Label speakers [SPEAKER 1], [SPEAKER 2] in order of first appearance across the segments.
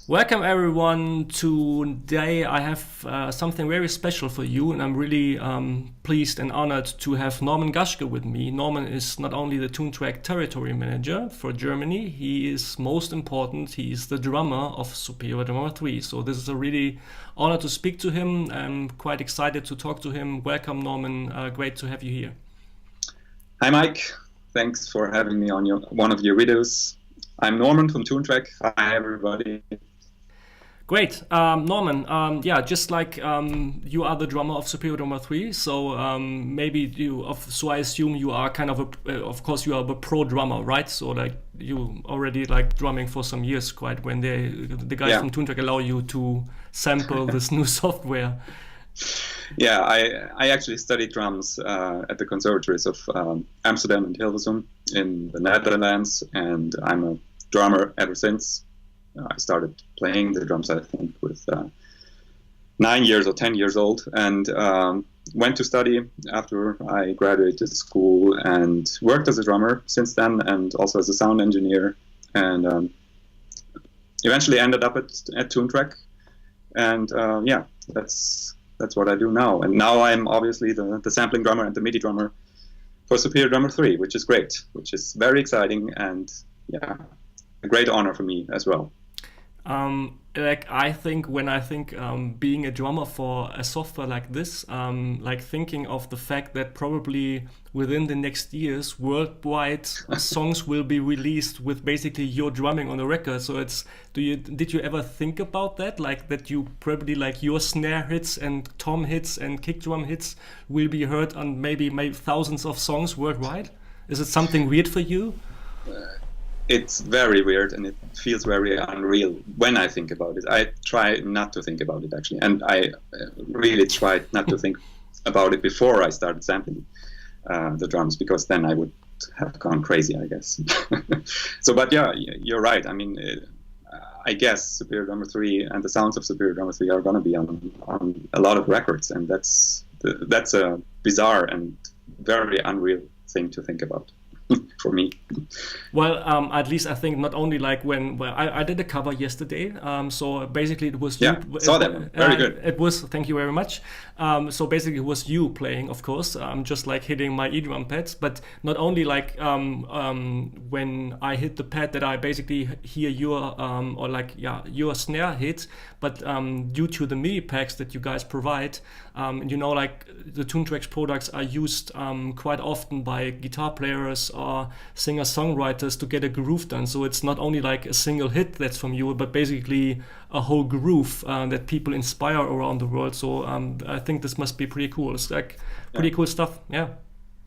[SPEAKER 1] Welcome everyone. Today I have something very special for you, and I'm really pleased and honored to have Norman Garschke with me. Norman is not only the Toontrack territory manager for Germany, he is most important, he is the drummer of Superior Drummer 3. So this is a really honor to speak to him. I'm quite excited to talk to him. Welcome Norman, great to have you here.
[SPEAKER 2] Hi Mike, thanks for having me on one of your videos. I'm Norman from Toontrack. Hi everybody.
[SPEAKER 1] Great, Norman. Yeah, just like you are the drummer of Superior Drummer 3, so maybe so I assume you are kind of course you are a pro drummer, right? So like you already like drumming for some years, quite when the guys from Toontrack allow you to sample this new software.
[SPEAKER 2] Yeah, I actually studied drums at the conservatories of Amsterdam and Hilversum in the Netherlands, and I'm a drummer ever since. I started playing the drums, I think, with 9 years or 10 years old, and went to study after I graduated school and worked as a drummer since then, and also as a sound engineer, and eventually ended up at Toontrack, and yeah, that's what I do now. And now I'm obviously the sampling drummer and the MIDI drummer for Superior Drummer 3, which is great, which is very exciting, and yeah, a great honor for me as well.
[SPEAKER 1] I think when I think being a drummer for a software like this, like thinking of the fact that probably within the next years, worldwide songs will be released with basically your drumming on the record. So did you ever think about that? Like that you probably like your snare hits and tom hits and kick drum hits will be heard on maybe thousands of songs worldwide? Is it something weird for you?
[SPEAKER 2] It's very weird, and it feels very unreal when I think about it. I try not to think about it, actually, and I really tried not to think about it before I started sampling the drums, because then I would have gone crazy, I guess. So, but yeah, you're right. I mean, I guess Superior Drummer 3 and the sounds of Superior Drummer 3 are going to be on a lot of records, and that's a bizarre and very unreal thing to think about. For me.
[SPEAKER 1] Well, at least I think not only like when I did a cover yesterday, so basically it was
[SPEAKER 2] you. Saw them. Very good.
[SPEAKER 1] It was, thank you very much. So basically it was you playing, of course, just like hitting my e-drum pads, but not only like when I hit the pad that I basically hear your your snare hit, but due to the MIDI packs that you guys provide, like the Toontrack's products are used quite often by guitar players or singer-songwriters to get a groove done. So it's not only like a single hit that's from you, but basically a whole groove that people inspire around the world. So I think this must be pretty cool. It's like pretty cool stuff. Yeah.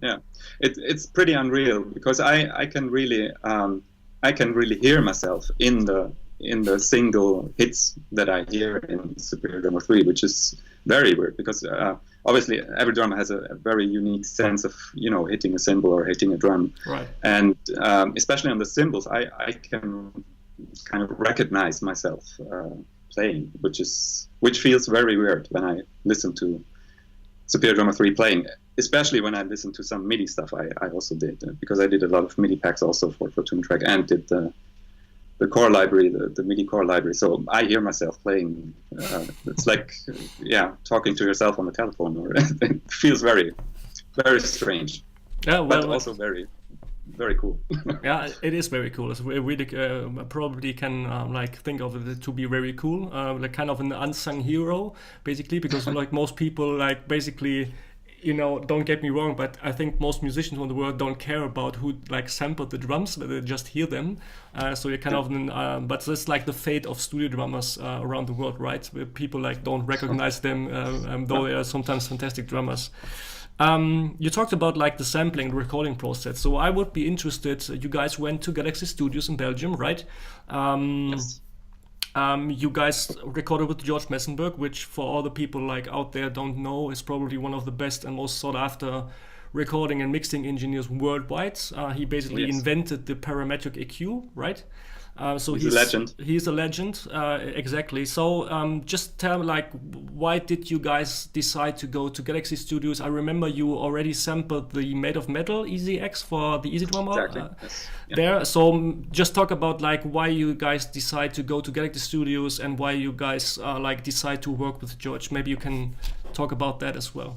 [SPEAKER 2] Yeah, it's pretty unreal, because I can really hear myself in the single hits that I hear in Superior Drummer 3, which is very weird, because obviously every drummer has a very unique sense of hitting a cymbal or hitting a drum,
[SPEAKER 1] right?
[SPEAKER 2] And especially on the cymbals, I can kind of recognize myself playing, which feels very weird when I listen to Superior Drummer 3 playing, especially when I listen to some MIDI stuff. I also did, because I did a lot of MIDI packs also for Toontrack, and did the core library, the MIDI core library. So I hear myself playing. It's like, talking to yourself on the telephone, or it feels very, very strange.
[SPEAKER 1] Yeah, well,
[SPEAKER 2] but also very, very cool.
[SPEAKER 1] Yeah, it is very cool. We really probably can think of it to be very cool, like kind of an unsung hero, basically, because like most people like basically. Don't get me wrong, but I think most musicians in the world don't care about who like sampled the drums, but they just hear them. So you're kind of, but that's like the fate of studio drummers around the world, right? Where people like don't recognize them, though they are sometimes fantastic drummers. You talked about like the sampling, the recording process. So I would be interested. You guys went to Galaxy Studios in Belgium, right?
[SPEAKER 2] Yes.
[SPEAKER 1] You guys recorded with George Massenburg, which for all the people like out there don't know is probably one of the best and most sought after recording and mixing engineers worldwide. He basically invented the parametric EQ, right? So
[SPEAKER 2] he's a legend.
[SPEAKER 1] He's a legend, exactly. So just tell me, like, why did you guys decide to go to Galaxy Studios? I remember you already sampled the Made of Metal EasyX for the Easy Drummer.
[SPEAKER 2] Exactly. Yes. Yeah.
[SPEAKER 1] There. So just talk about like why you guys decide to go to Galaxy Studios and why you guys like decide to work with George. Maybe you can talk about that as well.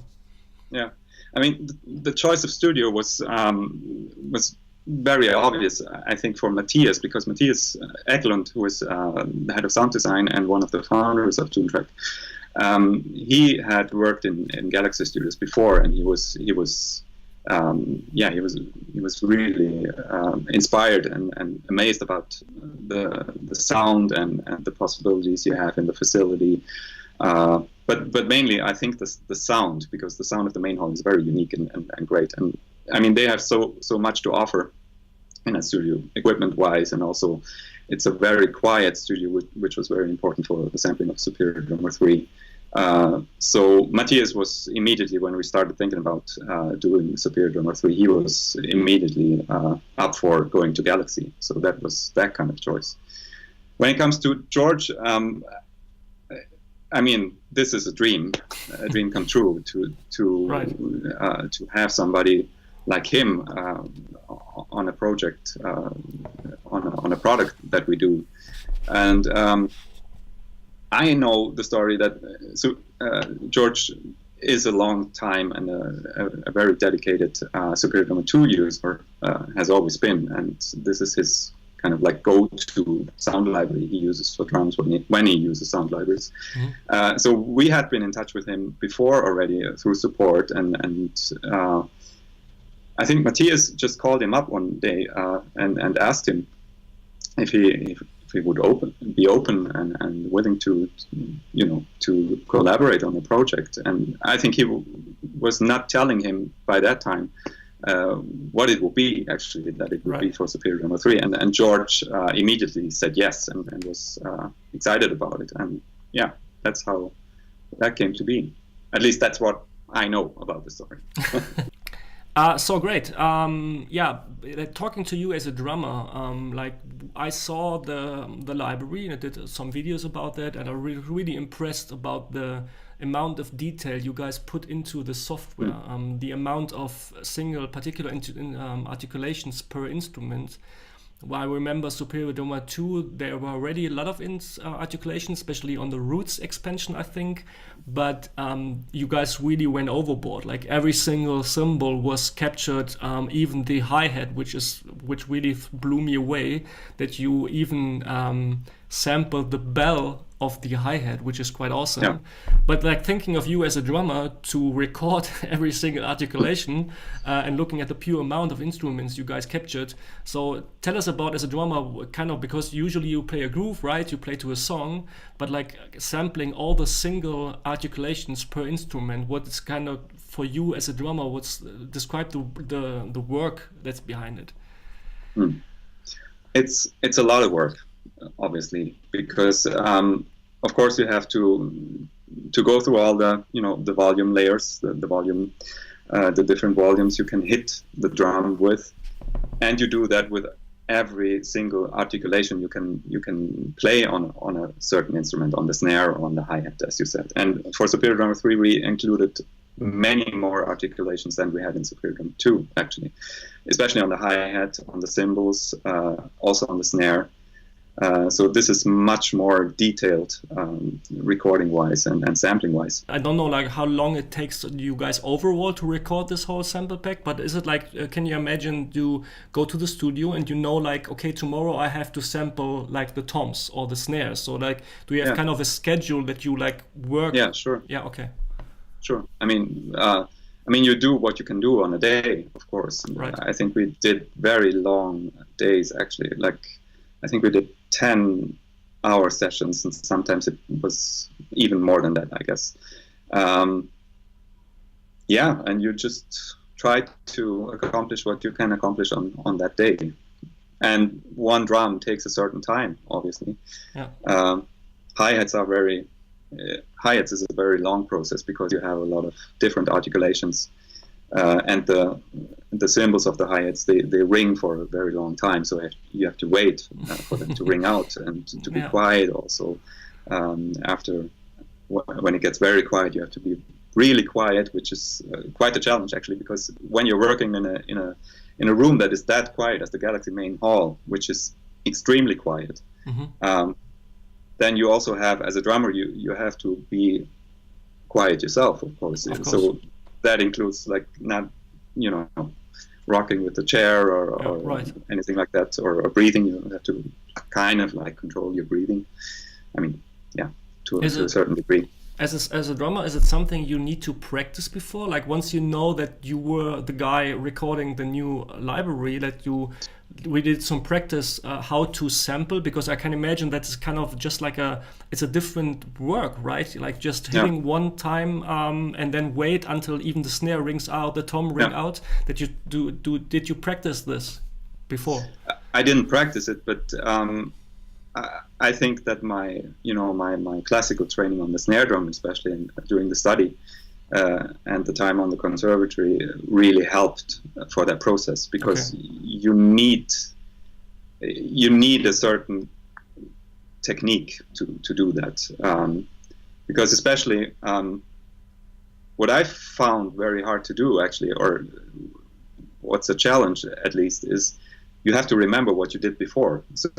[SPEAKER 2] Yeah, I mean the choice of studio was very obvious, I think, for Matthias, because Matthias Eklund, who is the head of sound design and one of the founders of Toontrack, he had worked in Galaxy Studios before, and he was really inspired and amazed about the sound and the possibilities you have in the facility. But mainly, I think the sound, because the sound of the main hall is very unique and great. And I mean, they have so much to offer in a studio, equipment-wise, and also it's a very quiet studio, which was very important for the sampling of Superior Drummer 3. So Matthias was immediately, when we started thinking about doing Superior Drummer 3, he was immediately up for going to Galaxy. So that was that kind of choice. When it comes to George, I mean, this is a dream come true to have somebody like him on a project, on a product that we do. And I know the story that George is a long time and a very dedicated Superior Drummer 2 user, has always been, and this is his kind of like go-to sound library he uses for drums when he uses sound libraries. Mm-hmm. So we had been in touch with him before already through support, and I think Matthias just called him up one day and asked him if he would be open and willing to collaborate on a project. And I think he was not telling him by that time what it would be, actually, that it would be for Superior Drummer 3. And George immediately said yes and was excited about it. And yeah, that's how that came to be. At least that's what I know about the story.
[SPEAKER 1] So great. Talking to you as a drummer, like I saw the library and I did some videos about that, and I'm really impressed about the amount of detail you guys put into the software, the amount of single particular articulations per instrument. Well, I remember Superior Drummer 2, there were already a lot of articulations, especially on the roots expansion, I think. But you guys really went overboard. Like every single cymbal was captured, even the hi-hat, which really blew me away. That you even sampled the bell of the hi-hat, which is quite awesome. Yeah. But like thinking of you as a drummer to record every single articulation and looking at the pure amount of instruments you guys captured. So tell us about, as a drummer, kind of, because usually you play a groove, right? You play to a song, but like sampling all the single articulations per instrument, what is kind of, for you as a drummer, describe the work that's behind it?
[SPEAKER 2] It's a lot of work, obviously, because of course you have to go through all the the volume layers, the volume, the different volumes you can hit the drum with, and you do that with every single articulation you can play on a certain instrument, on the snare or on the hi-hat, as you said. And for Superior Drummer 3 we included many more articulations than we had in Superior Drummer 2, actually, especially on the hi-hat, on the cymbals, also on the snare. So this is much more detailed recording-wise and sampling-wise.
[SPEAKER 1] I don't know like how long it takes you guys overall to record this whole sample pack, but is it like, can you imagine you go to the studio and like, okay, tomorrow I have to sample like the toms or the snares. So like, do you have kind of a schedule that you like work?
[SPEAKER 2] Yeah, sure.
[SPEAKER 1] Yeah, okay.
[SPEAKER 2] Sure. I mean, you do what you can do on a day, of course.
[SPEAKER 1] Right.
[SPEAKER 2] I think we did very long days, actually. Like, I think we did 10-hour sessions, and sometimes it was even more than that, I guess. And you just try to accomplish what you can accomplish on that day. And one drum takes a certain time, obviously.
[SPEAKER 1] Yeah.
[SPEAKER 2] Hi-hats is a very long process because you have a lot of different articulations and the cymbals of the hi-hats, they ring for a very long time, so you have to wait for them to ring out and to be quiet also. After when it gets very quiet, you have to be really quiet, which is quite a challenge actually, because when you're working in a room that is that quiet as the Galaxy main hall, which is extremely quiet, then you also have, as a drummer, you have to be quiet yourself, of course. So that includes like not, rocking with the chair or anything like that, or breathing. You have to kind of like control your breathing. I mean, to a certain degree.
[SPEAKER 1] As a drummer, is it something you need to practice before? Like once you know that you were the guy recording the new library, we did some practice how to sample, because I can imagine that's kind of just like it's a different work, right? Like just hitting one time and then wait until even the snare rings out, the tom ring out. That you did you practice this before?
[SPEAKER 2] I didn't practice it, but I think that my classical training on the snare drum, especially during the study and the time on the conservatory, really helped for that process, because you need a certain technique to do that, because especially what I found very hard to do actually, or what's a challenge at least, is you have to remember what you did before. So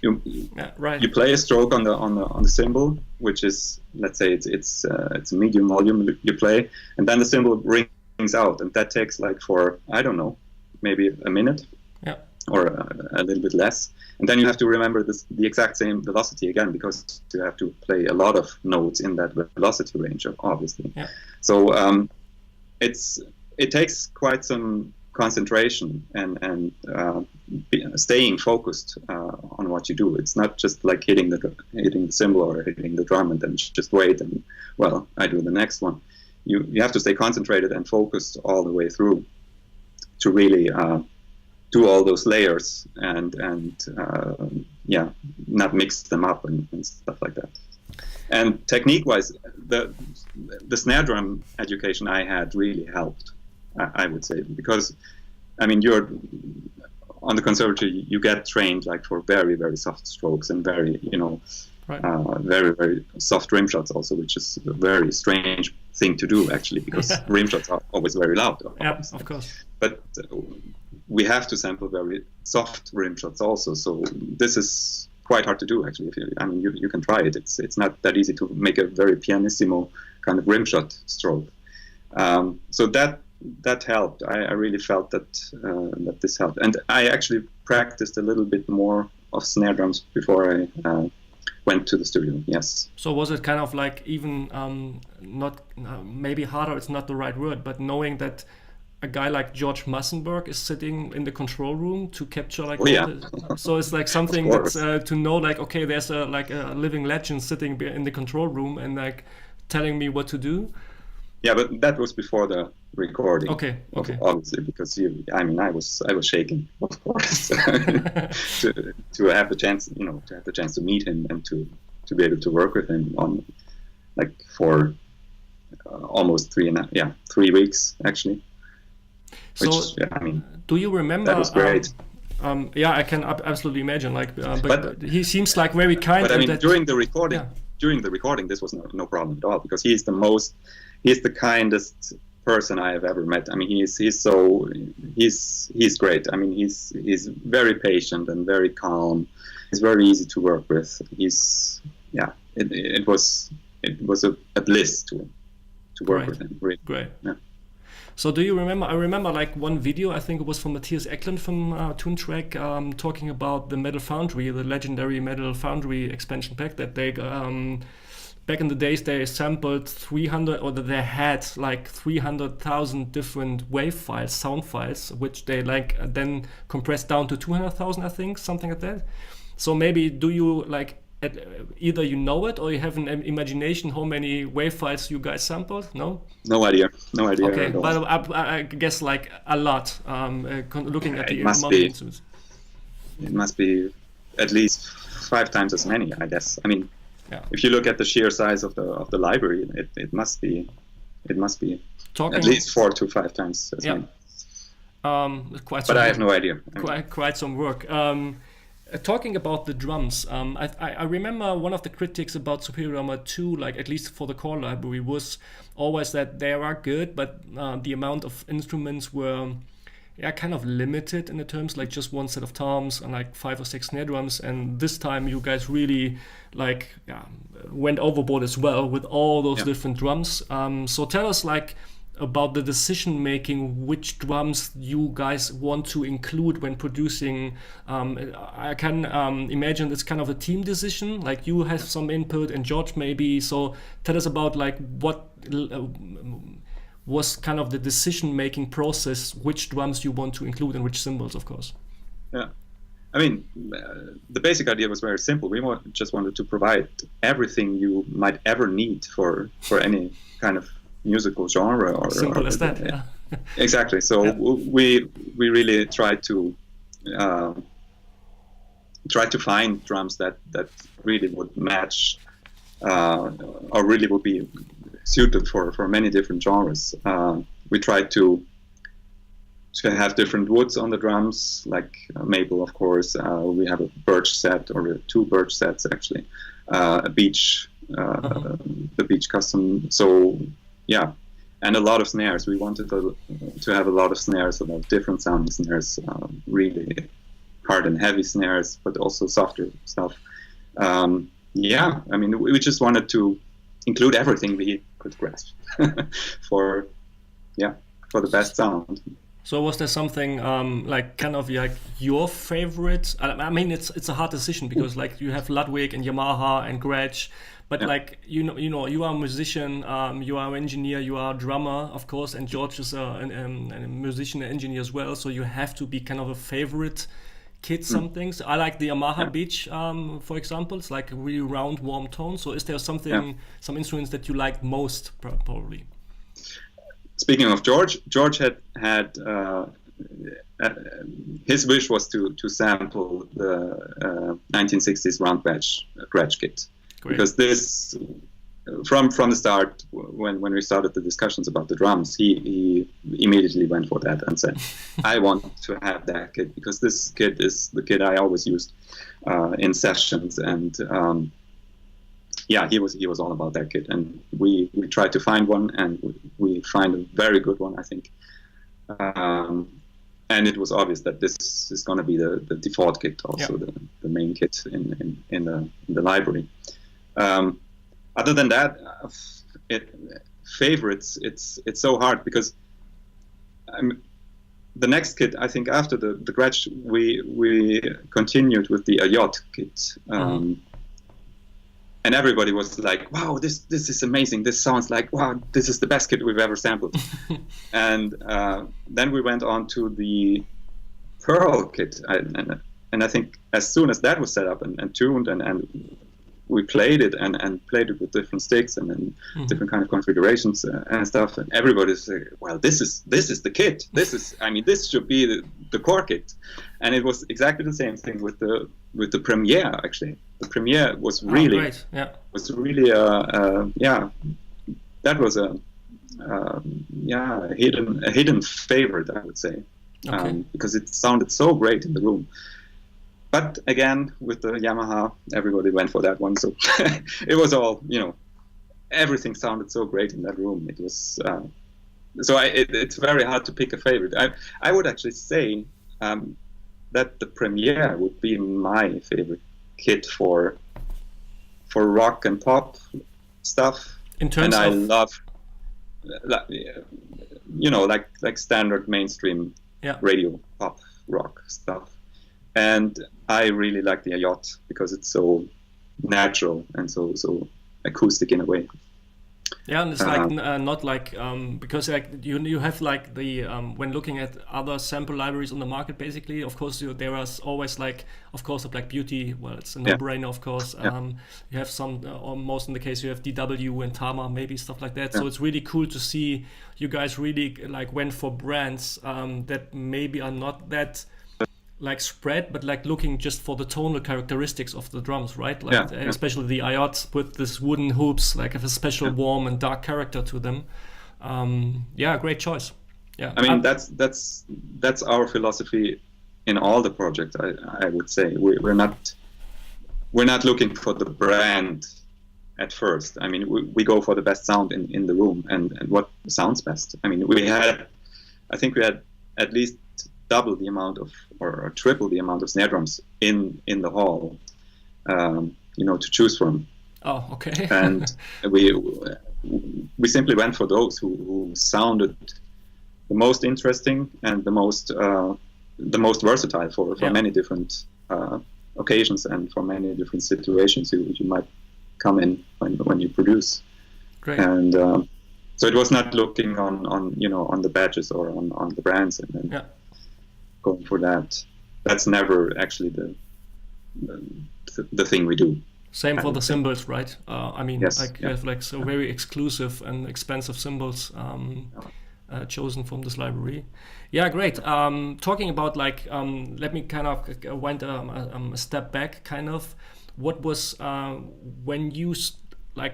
[SPEAKER 2] you play a stroke on the cymbal, which is, let's say it's a medium volume you play, and then the cymbal rings out, and that takes like for, I don't know, maybe a minute, or a little bit less, and then you have to remember the exact same velocity again, because you have to play a lot of notes in that velocity range, obviously. So it takes quite some concentration and staying focused on what you do. It's not just like hitting the cymbal or hitting the drum and then just wait and I do the next one. You have to stay concentrated and focused all the way through to really do all those layers and not mix them up and stuff like that. And technique-wise, the snare drum education I had really helped, I would say, because I mean, you're on the conservatory, you get trained like for very, very soft strokes and very, very, very soft rim shots also, which is a very strange thing to do actually, because rim shots are always very loud.
[SPEAKER 1] Yeah, of course.
[SPEAKER 2] But we have to sample very soft rim shots also, so this is quite hard to do actually. You can try it. It's not that easy to make a very pianissimo kind of rim shot stroke. So that helped. I really felt that this helped, and I actually practiced a little bit more of snare drums before I went to the studio. Yes.
[SPEAKER 1] So was it kind of like even not maybe harder? It's not the right word, but knowing that a guy like George Massenburg is sitting in the control room to capture like so it's like something that's to know like, okay, there's a living legend sitting in the control room and like telling me what to do.
[SPEAKER 2] Yeah, but that was before the recording.
[SPEAKER 1] Okay.
[SPEAKER 2] Obviously, because I was shaking, of course, to have the chance, to meet him and to be able to work with him on like for almost 3 weeks actually.
[SPEAKER 1] So, do you remember?
[SPEAKER 2] That was great.
[SPEAKER 1] I can absolutely imagine. Like, but he seems like very kind.
[SPEAKER 2] But during the recording, this was no problem at all, because he's the kindest person I have ever met. I mean, he's great. I mean, he's very patient and very calm. He's very easy to work with. It was a bliss to work with him. Really.
[SPEAKER 1] Great.
[SPEAKER 2] Yeah.
[SPEAKER 1] So do you remember? I remember like one video. I think it was from Matthias Eklund from Toontrack, talking about the Metal Foundry, the legendary Metal Foundry expansion pack that they. Back in the days, they sampled 300, or they had like 300,000 different wave files, sound files, which they like then compressed down to 200,000, I think, something like that. So maybe do you like either you know it or you have an imagination how many wave files you guys sampled? No idea. Okay, but I guess like a lot. Looking at the instruments,
[SPEAKER 2] it must be at least 5 times as many, I guess. I mean. Yeah. If you look at the sheer size of the library, it must be it must be
[SPEAKER 1] Talking,
[SPEAKER 2] at least 4 to 5 times as many.
[SPEAKER 1] Quite.
[SPEAKER 2] But I have no idea.
[SPEAKER 1] Quite some work. Talking about the drums, I remember one of the critics about Superior Drummer 2, like at least for the core library, was always that they are good, but the amount of instruments were kind of limited in the terms, like just one set of toms and like 5 or 6 snare drums. And this time you guys really went overboard as well with all those different drums. So tell us about the decision making, which drums you guys want to include when producing. I can imagine it's kind of a team decision, like you have some input and George maybe. So tell us about what was kind of the decision making process, which drums you want to include and which cymbals, of course.
[SPEAKER 2] Yeah, I mean, the basic idea was very simple. We just wanted to provide everything you might ever need for any kind of musical genre, or
[SPEAKER 1] simple as that. Yeah.
[SPEAKER 2] Exactly. So we really tried to find drums that really would match or really would be suited for many different genres. We tried to have different woods on the drums, like maple, of course. We have a birch set, or 2 birch sets actually. A beech, the beech custom. So. Yeah, and a lot of snares. We wanted to have a lot of snares, a lot of different sounding snares, really hard and heavy snares, but also softer stuff. I mean, we just wanted to include everything we could grasp for the best sound.
[SPEAKER 1] So was there something kind of your favorite? I mean, it's a hard decision because you have Ludwig and Yamaha and Gretsch. But you are a musician, you are an engineer, you are a drummer, of course, and George is a musician and engineer as well. So you have to be kind of a favorite kit. Some things I like the Yamaha Beach, for example. It's like a really round, warm tone. So is there some instruments that you like most, probably?
[SPEAKER 2] Speaking of George had his wish was to sample the 1960s round Gretsch kit. Great. Because this, from the start, when we started the discussions about the drums, he immediately went for that and said, "I want to have that kit because this kit is the kit I always used in sessions." And he was all about that kit, and we tried to find one, and we find a very good one, I think. And it was obvious that this is going to be the default kit, also the main kit in the library. Other than that, favorites, it's so hard because the next kit, I think after the Gretsch, we continued with the Ayot kit, and everybody was like, "Wow, this is amazing! This sounds like, wow, this is the best kit we've ever sampled." And then we went on to the Pearl kit, and I think as soon as that was set up and tuned and we played it and played it with different sticks and then different kind of configurations and stuff. And everybody's like, "Well, this is the kit. This should be the core kit." And it was exactly the same thing with the Premiere. Actually, the Premiere was really that was a hidden favorite, I would say, because it sounded so great in the room. But again, with the Yamaha, everybody went for that one. So it was all, everything sounded so great in that room. It was it's very hard to pick a favorite. I would actually say that the Premiere would be my favorite kit for rock and pop stuff.
[SPEAKER 1] In terms
[SPEAKER 2] I love, like standard mainstream radio pop rock stuff. And I really like the Ayot because it's so natural and so acoustic in a way.
[SPEAKER 1] Yeah, and it's not like because you have the when looking at other sample libraries on the market, basically, of course there is always of course the Black Beauty. Well, it's a no-brainer, of course. You have some, almost in the case you have DW and Tama, maybe stuff like that. So it's really cool to see you guys really went for brands that maybe are not that spread, but looking just for the tonal characteristics of the drums, right? Especially the Ayot with this wooden hoops, have a special warm and dark character to them. Yeah, great choice. Yeah,
[SPEAKER 2] I mean, that's our philosophy in all the projects. I would say we're not looking for the brand at first. I mean, we go for the best sound in the room and what sounds best. I mean, I think we had at least double the amount of, or triple the amount of snare drums in the hall, to choose from.
[SPEAKER 1] Oh, okay.
[SPEAKER 2] And we simply went for those who sounded the most interesting and the most versatile for many different occasions and for many different situations you might come in when you produce.
[SPEAKER 1] Great.
[SPEAKER 2] And so it was not looking on the badges or on the brands and then going for that. That's never actually the thing we do.
[SPEAKER 1] Same for the cymbals, right? I mean,
[SPEAKER 2] yes,
[SPEAKER 1] you have like so very exclusive and expensive cymbals chosen from this library. Yeah, great. Talking about like, let me kind of went a step back. Kind of, what was when you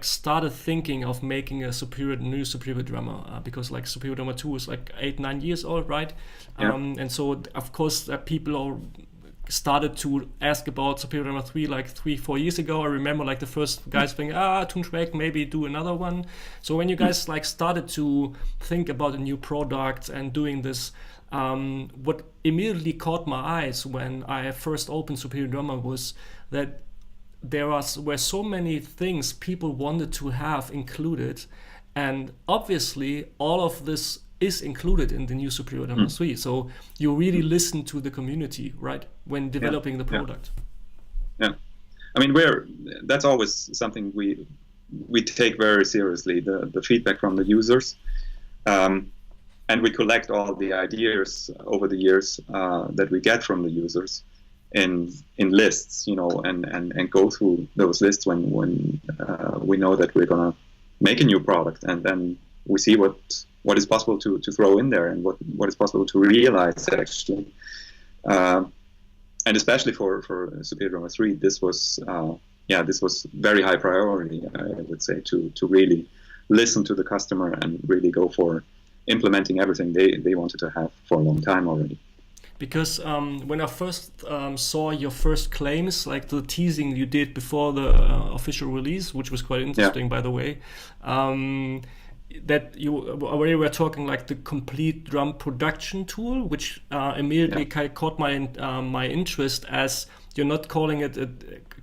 [SPEAKER 1] started thinking of making a new Superior drummer? Because like Superior Drummer 2 is like 8-9 years old, right?
[SPEAKER 2] Yeah.
[SPEAKER 1] And so of course people are started to ask about Superior Drummer 3 like 3-4 years ago. I remember like the first guys thinking, Toontrack, maybe do another one. So when you guys like started to think about a new product and doing this, what immediately caught my eyes when I first opened Superior Drummer was that there were so many things people wanted to have included, and obviously all of this is included in the new Superior Drummer 3. So you really listen to the community, right, when developing the product.
[SPEAKER 2] Yeah. I mean, that's always something we take very seriously, the feedback from the users. And we collect all the ideas over the years that we get from the users in lists, and go through those lists when we know that we're gonna make a new product, and then we see what is possible to throw in there and what is possible to realize actually. And especially for Superior Drummer 3, this was very high priority, I would say, to really listen to the customer and really go for implementing everything they wanted to have for a long time already.
[SPEAKER 1] Because when I first saw your first claims, like the teasing you did before the official release, which was quite interesting, by the way, that you already were talking like the complete drum production tool, which immediately caught my interest, as you're not calling it a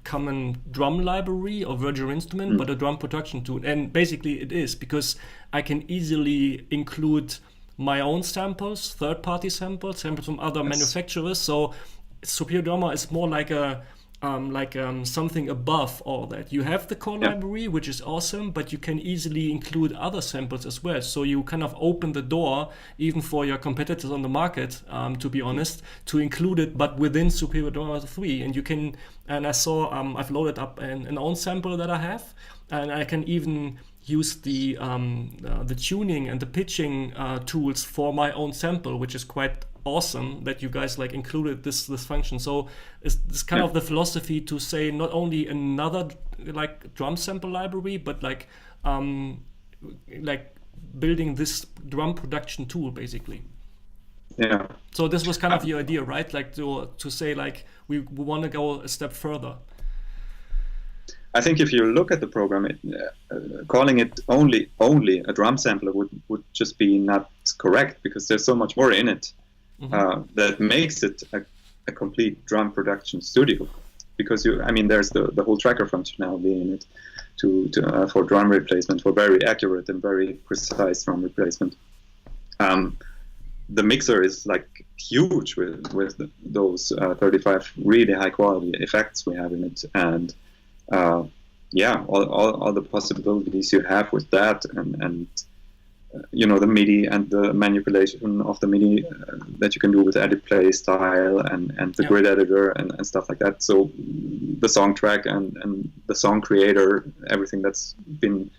[SPEAKER 1] common drum library or virtual instrument, but a drum production tool. And basically it is, because I can easily include my own samples, third-party samples from other manufacturers. So Superior Drummer is more like something above all that. You have the core library, which is awesome, but you can easily include other samples as well. So you kind of open the door, even for your competitors on the market, to be honest, to include it, but within Superior Drummer 3. And you can, and I saw, I've loaded up an own sample that I have, and I can even use the tuning and the pitching tools for my own sample, which is quite awesome that you guys like included this function. So it's kind of the philosophy to say not only another like drum sample library, but like building this drum production tool basically.
[SPEAKER 2] Yeah.
[SPEAKER 1] So this was kind of your idea, right? Like to say like we want to go a step further.
[SPEAKER 2] I think if you look at the program, calling it only a drum sampler would just be not correct, because there's so much more in it that makes it a complete drum production studio. Because there's the whole tracker functionality in it for drum replacement, for very accurate and very precise drum replacement. The mixer is like huge with those 35 really high quality effects we have in it, and all the possibilities you have with that, and the MIDI and the manipulation of the MIDI that you can do with edit play style and the grid editor and stuff like that. So the song track and the song creator, everything that's been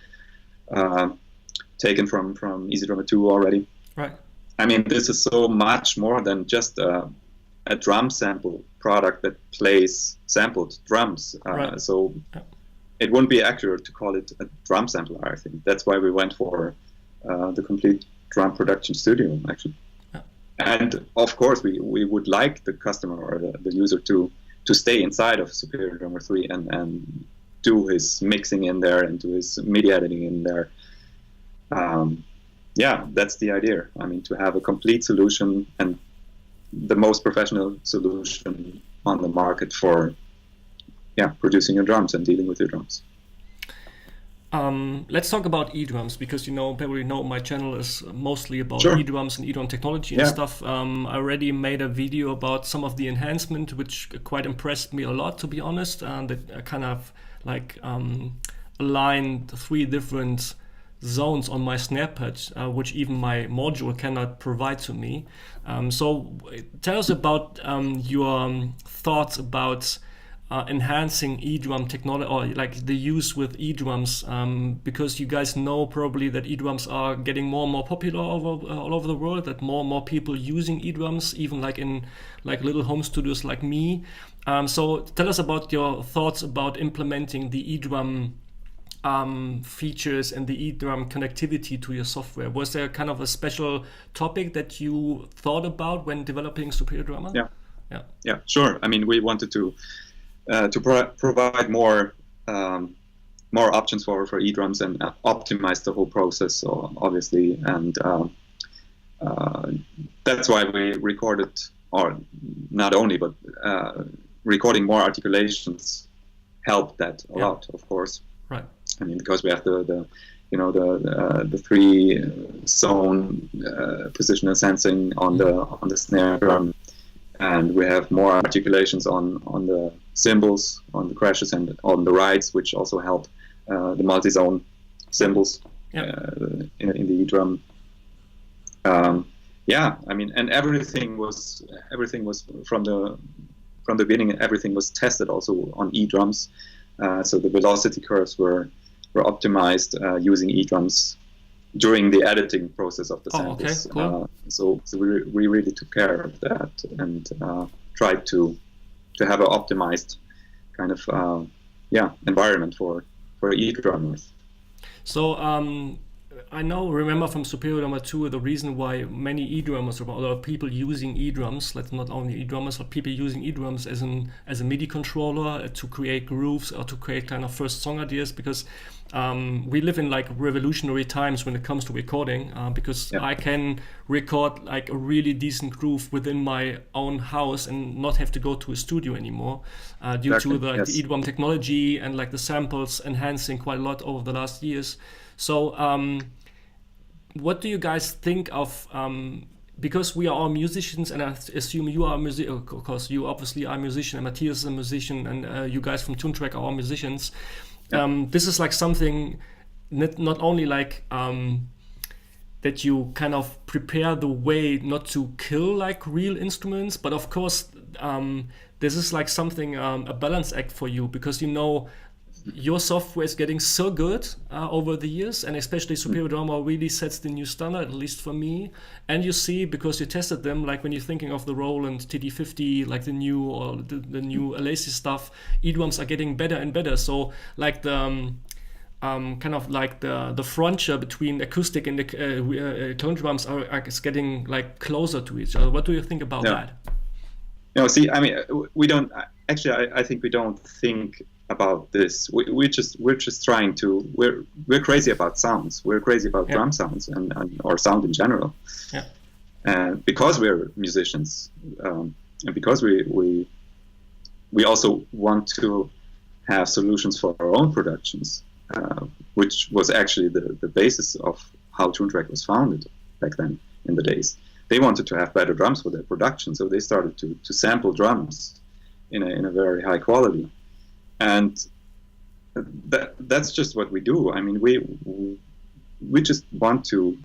[SPEAKER 2] taken from Easy Drummer 2 already.
[SPEAKER 1] Right.
[SPEAKER 2] I mean, this is so much more than just a drum sample product that plays sampled drums. So it wouldn't be accurate to call it a drum sampler, I think. That's why we went for the complete drum production studio, actually.
[SPEAKER 1] Yeah.
[SPEAKER 2] And of course, we would like the customer or the user to stay inside of Superior Drummer 3 and do his mixing in there and do his MIDI editing in there. Yeah, that's the idea. I mean, to have a complete solution and the most professional solution on the market for producing your drums and dealing with your drums.
[SPEAKER 1] Let's talk about e-drums, because probably know my channel is mostly about
[SPEAKER 2] Sure.
[SPEAKER 1] e-drums and e-drum technology and stuff. I already made a video about some of the enhancement, which quite impressed me a lot, to be honest. That kind of like aligned 3 different zones on my snare patch, which even my module cannot provide to me. So tell us about your thoughts about enhancing e-drum technology, or like the use with e-drums, because you guys know probably that e-drums are getting more and more popular all over the world, that more and more people using e-drums, even like in like little home studios like me. So tell us about your thoughts about implementing the e-drum features and the e-drum connectivity to your software. Was there kind of a special topic that you thought about when developing Superior Drummer?
[SPEAKER 2] Yeah, sure. I mean, we wanted to provide more options for e-drums and optimize the whole process, so obviously, and that's why we recorded, or not only, but recording more articulations helped that a lot, of course.
[SPEAKER 1] Right.
[SPEAKER 2] I mean, because we have the 3 zone positional sensing on the snare drum, and we have more articulations on the cymbals, on the crashes, and on the rides, which also help the multi-zone cymbals in the e-drum. I mean, and everything was from the beginning. Everything was tested also on e-drums, so the velocity curves were optimized using e-drums during the editing process of the samples.
[SPEAKER 1] Okay, cool.
[SPEAKER 2] So we really took care of that and tried to have an optimized kind of environment for e-drummers.
[SPEAKER 1] So I remember from Superior Drummer 2 the reason why many e-drummers, or a lot of people using e-drums, like not only e-drummers, but people using e-drums as a MIDI controller to create grooves or to create kind of first song ideas, because we live in like revolutionary times when it comes to recording, because I can record like a really decent groove within my own house and not have to go to a studio anymore, due to the e-drum technology and like the samples enhancing quite a lot over the last years. So what do you guys think of, because we are all musicians, and I assume you are a musician, of course you obviously are a musician, and Matthias is a musician, and you guys from Toontrack are all musicians. This is like something not only like that you kind of prepare the way not to kill like real instruments, but of course this is like something, a balance act for you, because your software is getting so good over the years, and especially Superior Drummer really sets the new standard, at least for me. And you see, because you tested them, like when you're thinking of the Roland TD50, like the new new Alacy stuff, e-drums are getting better and better. So like the kind of like the frontier between acoustic and the tone drums is getting like closer to each other. What do you think about that?
[SPEAKER 2] See, I mean, we don't actually. I think we don't think about this. We're just trying to. We're crazy about sounds. We're crazy about drum sounds and or sound in general. Yeah. And because we're musicians, and because we also want to have solutions for our own productions, which was actually the basis of how Toontrack was founded back then in the days. They wanted to have better drums for their production, so they started to sample drums in a very high quality. And that's just what we do. I mean, we just want to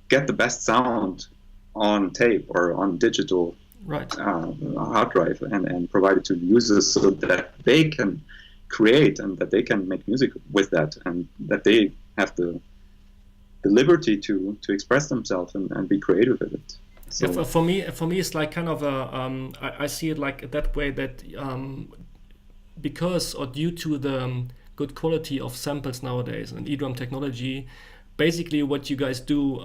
[SPEAKER 2] get the best sound on tape or on digital hard drive and provide it to users so that they can create and that they can make music with that, and that they have the liberty to express themselves and be creative with it. So
[SPEAKER 1] for me, it's like kind of I see it like that way, that because or due to the good quality of samples nowadays and e-drum technology, basically what you guys do,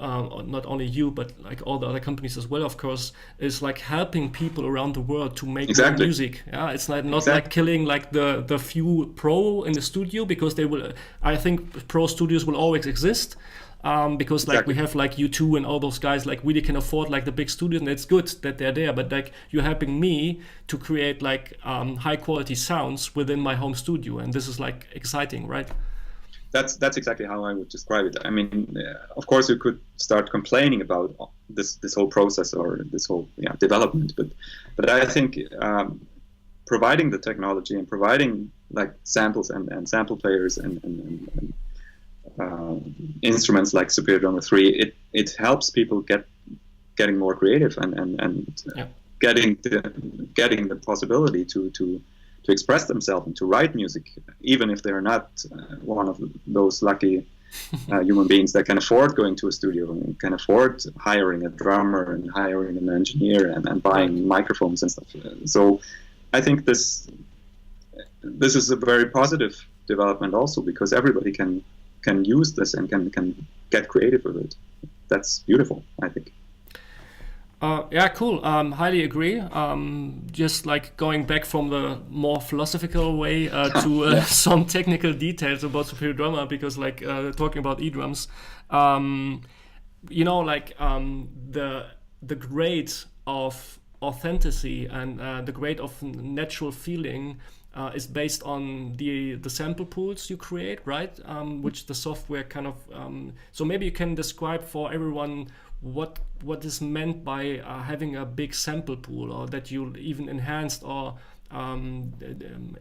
[SPEAKER 1] not only you but like all the other companies as well, of course, is like helping people around the world to make more music. Yeah, it's not like killing like the few pro in the studio, because they will. I think pro studios will always exist. Because like we have like U2 and all those guys like really can afford like the big studios, and it's good that they're there, but like you're helping me to create like high quality sounds within my home studio, and this is like exciting, right?
[SPEAKER 2] That's exactly how I would describe it. I mean, of course you could start complaining about this whole process or this whole development, but I think providing the technology and providing like samples and sample players and instruments like Superior Drummer 3, it helps people getting more creative and getting the possibility to express themselves and to write music, even if they're not one of those lucky human beings that can afford going to a studio and can afford hiring a drummer and hiring an engineer and buying microphones and stuff. So I think this is a very positive development also, because everybody can use this and can get creative with it. That's beautiful, I think.
[SPEAKER 1] Yeah, cool. Highly agree. Just like going back from the more philosophical way to some technical details about Superior Drummer, because like talking about e-drums, you know, like the grade of authenticity and the grade of natural feeling is based on the sample pools you create, right? Which the software kind of. So maybe you can describe for everyone what is meant by having a big sample pool, or that you even enhanced or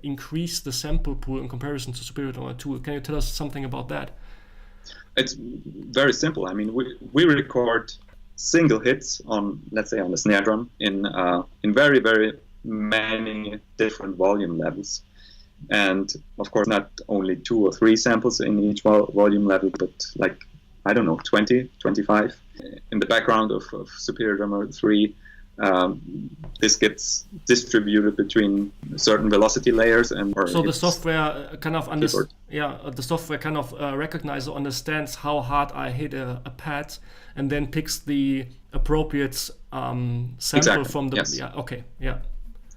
[SPEAKER 1] increased the sample pool in comparison to Superior Drummer 2. Can you tell us something about that?
[SPEAKER 2] It's very simple. I mean, we record single hits on, let's say, on the snare drum in very, very many different volume levels, and of course not only 2 or 3 samples in each volume level, but like, I don't know, 20, 25. In the background of Superior Drummer 3, this gets distributed between certain velocity layers, and
[SPEAKER 1] so the software kind of recognizes or understands how hard I hit a pad, and then picks the appropriate sample from the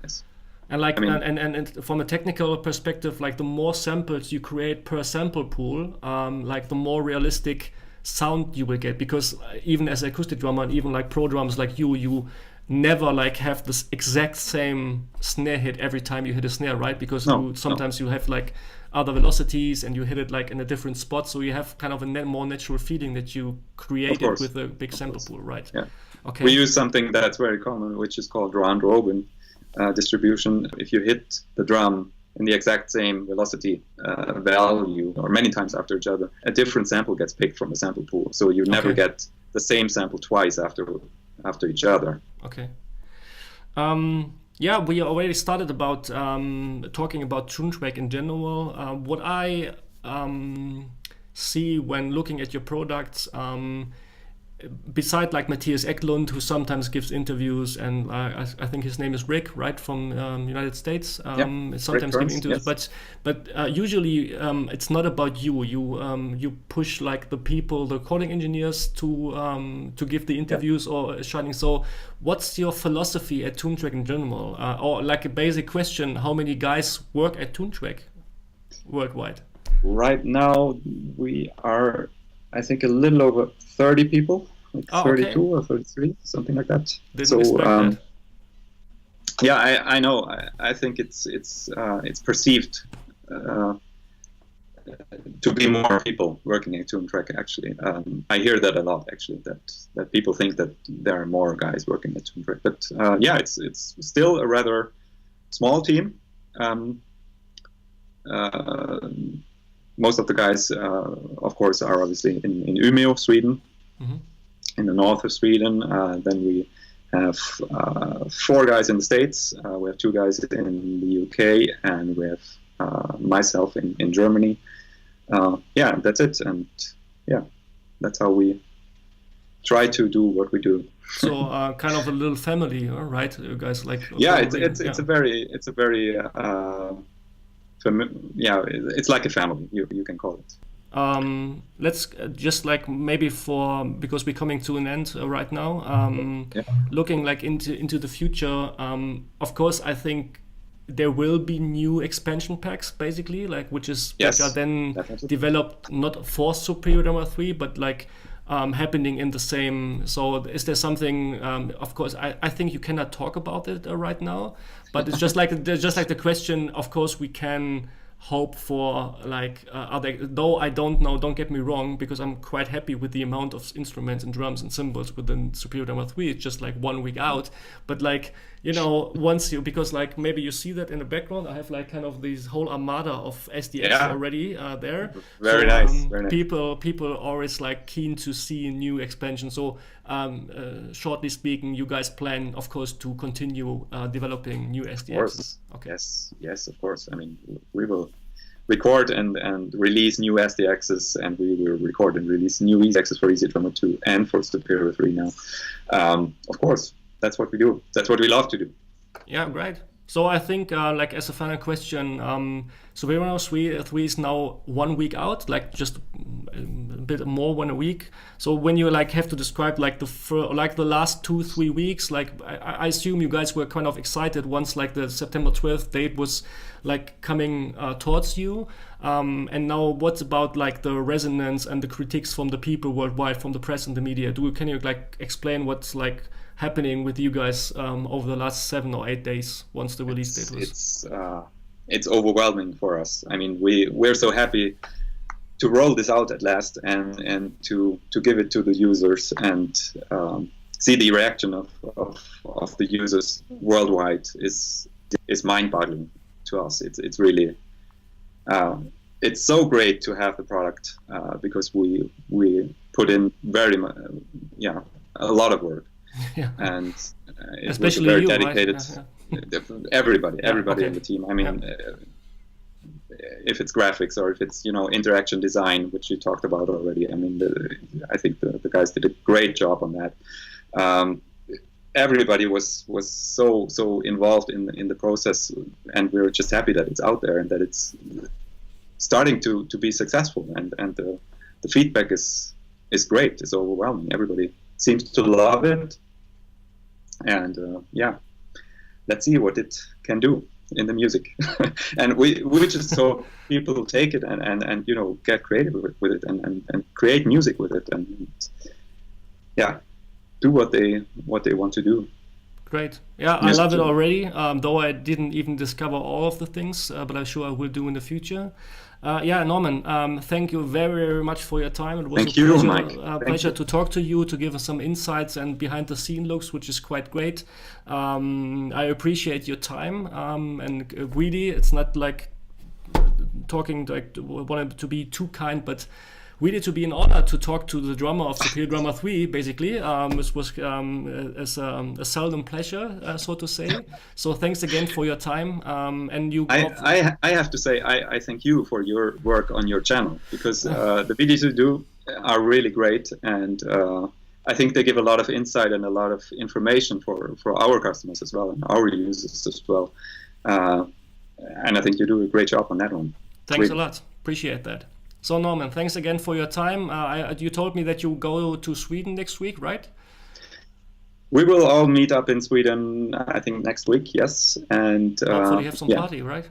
[SPEAKER 2] Yes.
[SPEAKER 1] And like, I mean, and from a technical perspective, like the more samples you create per sample pool, like the more realistic sound you will get, because even as acoustic drummer and even like pro drummers like you never like have this exact same snare hit every time you hit a snare, right? Because sometimes you have like other velocities and you hit it like in a different spot, so you have kind of a more natural feeling that you created with a big sample pool, right?
[SPEAKER 2] Yeah.
[SPEAKER 1] Okay.
[SPEAKER 2] We use something that's very common, which is called round robin distribution. If you hit the drum in the exact same velocity value, or many times after each other, a different sample gets picked from the sample pool. So you never get the same sample twice after each other.
[SPEAKER 1] Okay. Yeah, we already started about talking about Toontrack in general. What I see when looking at your products, beside like Matthias Eklund, who sometimes gives interviews, and I think his name is Rick, right, from United States. Sometimes giving interviews, yes. But usually it's not about you. You push like the people, the recording engineers, to give the interviews or shining. So, what's your philosophy at Toontrack in general, or like a basic question: how many guys work at Toontrack worldwide?
[SPEAKER 2] Right now, we are, I think, a little over 30 people, like 32 or 33, something like that.
[SPEAKER 1] Didn't expect that.
[SPEAKER 2] Yeah, I know. I think it's perceived to be more people working at Toontrack. Actually, I hear that a lot. Actually, that people think that there are more guys working at Toontrack. But yeah, it's still a rather small team. Most of the guys, of course, are obviously in Umeå, Sweden, in the north of Sweden. Then we have 4 guys in the States. We have 2 guys in the UK, and we have myself in Germany. Yeah, that's it. And yeah, that's how we try to do what we do.
[SPEAKER 1] So kind of a little family, right? You guys like?
[SPEAKER 2] Yeah, it's a very yeah, it's like a family. You can call it.
[SPEAKER 1] Let's just like maybe because we're coming to an end right now. Looking like into the future. Of course, I think there will be new expansion packs, basically, like which are then developed not for Superior Drummer 3, but like happening in the same. So is there something? Of course, I think you cannot talk about it right now, but it's just like the question. Of course, we can hope for like though I don't know, don't get me wrong, because I'm quite happy with the amount of instruments and drums and cymbals within Superior Drummer 3. It's just like 1 week out, but like, you know, because like maybe you see that in the background, I have like kind of this whole armada of SDX already there.
[SPEAKER 2] Very nice.
[SPEAKER 1] People always like keen to see new expansion. So shortly speaking, you guys plan, of course, to continue developing new SDXs.
[SPEAKER 2] Of course.
[SPEAKER 1] Okay.
[SPEAKER 2] Yes, of course. I mean, we will record and release new SDXs, and we will record and release new EZXs for Easy Drummer 2 and for Superior 3 now. Of course, that's what we do. That's what we love to do.
[SPEAKER 1] Yeah, great. So I think, like as a final question, Superior Drummer 3 is now 1 week out, like just a bit more than a week. So when you like have to describe like the last 2-3 weeks, like I assume you guys were kind of excited once like the September 12th date was like coming towards you. And now what's about like the resonance and the critiques from the people worldwide, from the press and the media? Can you like explain what's like happening with you guys over the last 7 or 8 days once the release date was?
[SPEAKER 2] It's overwhelming for us. I mean, we're so happy to roll this out at last and to give it to the users and see the reaction of the users worldwide is mind-boggling to us. It's really it's so great to have the product because we put in a lot of work. And
[SPEAKER 1] especially
[SPEAKER 2] very
[SPEAKER 1] you,
[SPEAKER 2] dedicated.
[SPEAKER 1] Right?
[SPEAKER 2] Everybody in the team. I mean, if it's graphics or if it's interaction design, which you talked about already. I mean, I think the guys did a great job on that. Everybody was so involved in the process, and we're just happy that it's out there and that it's starting to be successful. And the feedback is great. It's overwhelming. Everybody seems to love it, and let's see what it can do in the music. And we just hope people take it and get creative with it and create music with it and do what they want to do.
[SPEAKER 1] Great. Yeah, I love it already, though I didn't even discover all of the things, but I'm sure I will do in the future. Norman, thank you very, very much for your time. It was a pleasure to talk to you, to give us some insights and behind-the-scene looks, which is quite great. I appreciate your time, and greedy. It's not like talking like wanted to be too kind, but really to be an honor to talk to the drummer of Superior Drummer 3, basically. This was a seldom pleasure, so to say. So thanks again for your time. And you.
[SPEAKER 2] I have to say, I thank you for your work on your channel, because the videos you do are really great, and I think they give a lot of insight and a lot of information for our customers as well, and our users as well. And I think you do a great job on that one.
[SPEAKER 1] Thanks a lot. Appreciate that. So Norman, thanks again for your time. You told me that you go to Sweden next week, right?
[SPEAKER 2] We will all meet up in Sweden, I think, next week, yes. And
[SPEAKER 1] hopefully have some party, right?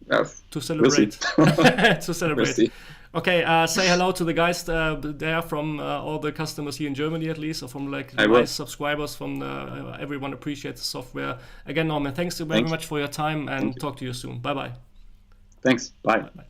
[SPEAKER 1] To celebrate. To celebrate.
[SPEAKER 2] We'll see.
[SPEAKER 1] Okay, say hello to the guys there from all the customers here in Germany, at least, or from like nice subscribers from everyone appreciates the software. Again, Norman, thanks very much for your time, and talk to you soon. Bye-bye.
[SPEAKER 2] Thanks. Bye.
[SPEAKER 1] Bye.